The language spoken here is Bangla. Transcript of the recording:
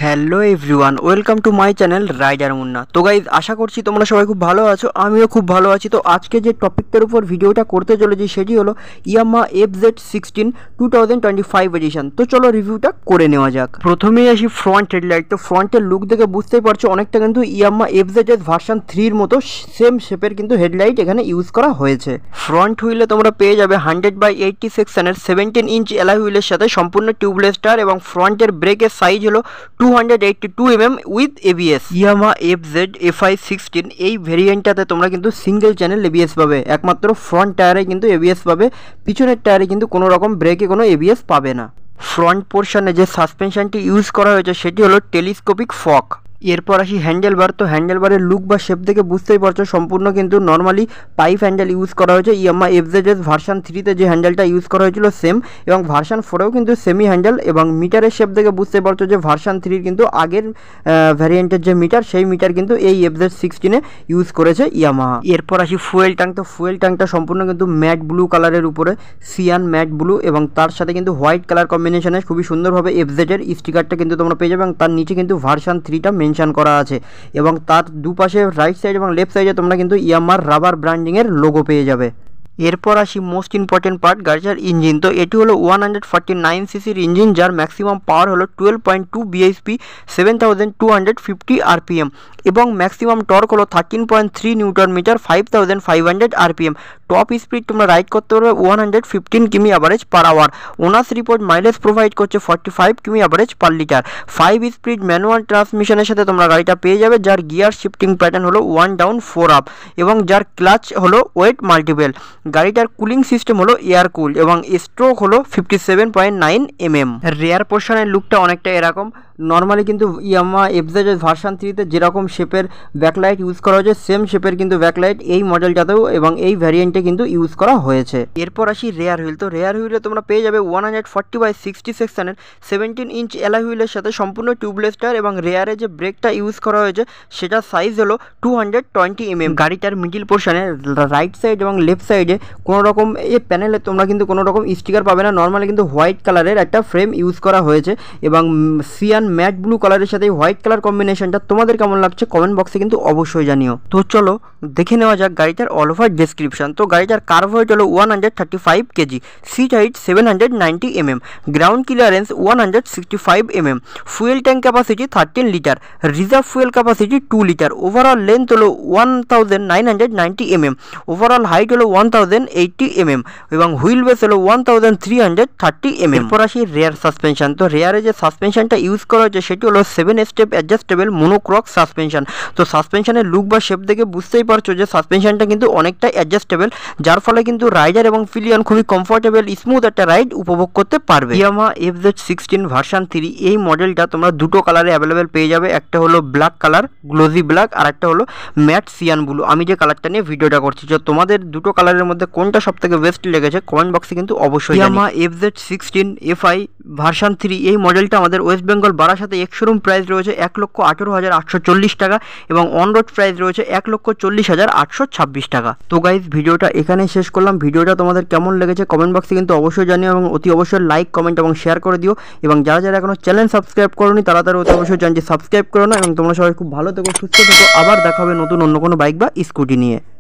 Hello everyone, welcome to my channel rider Munna. তো গাইজ, আশা করছি তোমরা সবাই খুব ভালো আছো, আমিও খুব ভালো আছি। তো আজকে যে টপিকটার উপর ভিডিওটা করতে চলেছি সেটি হলো ইয়ামাহা FZ16 2025 এডিশন। তো চলো রিভিউটা করে নেওয়া যাক। প্রথমেই আসি ফ্রন্ট হেডলাইট। তো ফ্রন্টের লুক দেখে বুঝতেই পারছো অনেকটা কিন্তু ইয়ামাহা FZS ভার্সন 3-র মতো সেম শেপের কিন্তু হেডলাইট এখানে ইউজ করা হয়েছে। ফ্রন্ট হুইলে তোমরা পেয়ে যাবে 100/80 সেকশনের 17 ইঞ্চ অ্যালয় হুইলের সাথে সম্পূর্ণ টিউবলেস টায়ার, এবং ফ্রন্টের ব্রেকের সাইজ হলো 282 mm with ABS। Yamaha FZ-FI16 এই ভেরিয়েন্টটাতে তোমরা কিন্তু সিঙ্গেল চ্যানেল ABS পাবে, একমাত্র ফ্রন্ট টায়ারে কিন্তু ABS পাবে, পিছনের টায়ারে কিন্তু কোনো রকম ব্রেকে কোনো ABS পাবে না। ফ্রন্ট পোর্শনে যে সাসপেনশনটি ইউজ করা হয়েছে সেটি হলো টেলিস্কোপিক ফক। এরপর আসি হ্যান্ডেলবার। তো হ্যান্ডেলবারের লুক বা শেপ দেখে বুঝতেই পারছো সম্পূর্ণ কিন্তু নর্মালি পাইপ হ্যান্ডেল ইউজ করা হয়েছে। ইয়ামাহা FZS ভার্সন 3-তে যে হ্যান্ডেলটা ইউজ করা হয়েছিল সেম, এবং ভার্সন 4-এও কিন্তু সেমি হ্যান্ডেল। এবং মিটারের শেপ দেখে বুঝতে পারছো যে ভার্সন 3-র কিন্তু আগের ভ্যারিয়েন্টের যে মিটার সেই মিটার কিন্তু এই FZ16-এ ইউজ করেছে ইয়ামাহা। এরপর আসি ফুয়েল ট্যাঙ্ক। তো ফুয়েল ট্যাঙ্কটা সম্পূর্ণ কিন্তু ম্যাট ব্লু কালারের উপরে সিয়ান ম্যাট ব্লু, এবং তার সাথে কিন্তু হোয়াইট কালার কম্বিনেশনে খুবই সুন্দরভাবে FZ-এর স্টিকারটা কিন্তু তোমরা পেয়ে যাবে, এবং তার নিচে কিন্তু ভার্সন 3টা মেনশন করা আছে, এবং তার দুপাশে রাইট সাইড এবং লেফট সাইডে তোমরা কিন্তু ইয়ামাহার রাবার ব্র্যান্ডিংয়ের লোগো পেয়ে যাবে। এরপর আসি মোস্ট ইম্পর্টেন্ট পার্ট, গাড়িটার ইঞ্জিন। তো এটি হলো 149 সিসির ইঞ্জিন, যার ম্যাক্সিমাম পাওয়ার হলো 12.2 bhp, 7250 rpm, এবং ম্যাক্সিমাম টর্ক হলো 13.3 newton metre, 5500 rpm। Top speed তোমরা রাইড করতে পারবে 115 কিমি average per hour. Owners report mileage provide করছে 45 কিমি average per litre. 5 speed manual ট্রান্সমিশনের সাথে তোমরা গাড়িটা পেয়ে যাবে, যার গিয়ার শিফটিং প্যাটার্ন হলো 1 ডাউন 4 আপ, এবং যার ক্লাচ হলো ওয়েট মাল্টিপেল। গাড়িটার কুলিং সিস্টেম হলো এয়ার কুল, এবং স্ট্রোক হলো 57.9 mm। রেয়ার পোর্শনের লুকটা অনেকটা এরকম। নর্মালি কিন্তু ইয়ামাহা FZ ভার্সন 3-তে যেরকম শেপের ব্যাকলাইট ইউজ করা হয়েছে সেম শেপের কিন্তু ব্যাকলাইট এই মডেলটাতেও এবং এই ভ্যারিয়েন্টে কিন্তু ইউজ করা হয়েছে। এরপর আসি রেয়ার হুইল। তো রেয়ার হুইলে তোমরা পেয়ে যাবে 140/60 সেকশনের 17 ইঞ্চ অ্যালয় হুইলের সাথে সম্পূর্ণ টিউবলেস টায়ার, এবং রেয়ারে যে ব্রেকটা ইউজ করা হয়েছে সেটার সাইজ হলো 220 mm। গাড়িটার মিডিল পোর্শনে রাইট সাইড এবং লেফট সাইডে কোনো রকম এই প্যানেলে তোমরা কিন্তু কোনো রকম স্টিকার পাবে না। নর্মালি কিন্তু হোয়াইট কালারের একটা ফ্রেম ইউজ করা হয়েছে, এবং সিয়ান ম্যাট ব্লু কালারের সাথে হোয়াইট কালার কম্বিনেশনটা তোমাদের কেমন লাগছে কমেন্ট বক্সে কিন্তু অবশ্যই জানিও। তো চলো দেখে নেওয়া যাক গাড়িটার অল ওভার ডেসক্রিপশন। তো গাড়িটার কার্ভ ওয়েট হলো 135 KG, seat height 790 mm, ground clearance 165 mm, fuel tank capacity 13 litre, reserve fuel capacity 2 litre, overall length হলো 1990 mm, ওভারঅল হাইট হলো 1080 mm, এবং হুইল বেস হলো 1330 mm। এরপর আসি রেয়ার সাসপেনশন। তো রেয়ারে যে সাসপেনশনটা ইউজ করা হয়েছে সেটি হলো 7 স্টেপ অ্যাডজাস্টেবল মোনোক্রক সাসপেনশন। তো সাসপেনশনের লুক বা শেপ দেখে বুঝতেই পারছো যে সাসপেনশনটা কিন্তু অনেকটা অ্যাডজাস্টেবল, যার ফলে কিন্তু রাইডার এবং পিলিয়ন খুবই কমফোর্টেবল স্মুথ একটা রাইড উপভোগ করতে পারবে। ইয়ামাহা FZ16 ভার্সন 3 এই মডেলটা তোমরা দুটো কালারে অ্যাভেলেবেল পেয়ে যাবে, একটা হলো ব্ল্যাক কালার গ্লোজি ব্ল্যাক, আর একটা হলো ম্যাট সিয়ান ব্লু। আমি যে কালারটা নিয়ে ভিডিওটা করছি, যে তোমাদের দুটো কালারের মধ্যে কোনটা সবথেকে বেস্ট লেগেছে কমেন্ট বক্সে কিন্তু অবশ্যই। ইয়ামাহা FZ16 FI ভার্সন 3 এই মডেলটা আমাদের ওয়েস্ট বেঙ্গল বারাসাতে এক্স-শোরুম প্রাইস রয়েছে 1,18,840 টাকা, এবং অন রোড প্রাইস রয়েছে 1,40,826 টাকা। তো গাইজ, ভিডিওটা এখানেই শেষ করলাম। ভিডিওটা তোমাদের কেমন লেগেছে কমেন্ট বক্সে কিন্তু অবশ্যই জানিও, এবং অতি অবশ্যই লাইক কমেন্ট এবং শেয়ার করে দিও, এবং যারা যারা এখনো চ্যানেল সাবস্ক্রাইব করোনি তারা অতি অবশ্যই চ্যানেলটি সাবস্ক্রাইব করো না। এবং তোমরা সবাই খুব ভালো থেকো, সুস্থ থেকো। আবার দেখা হবে নতুন অন্য কোনো বাইক বা স্কুটি নিয়ে।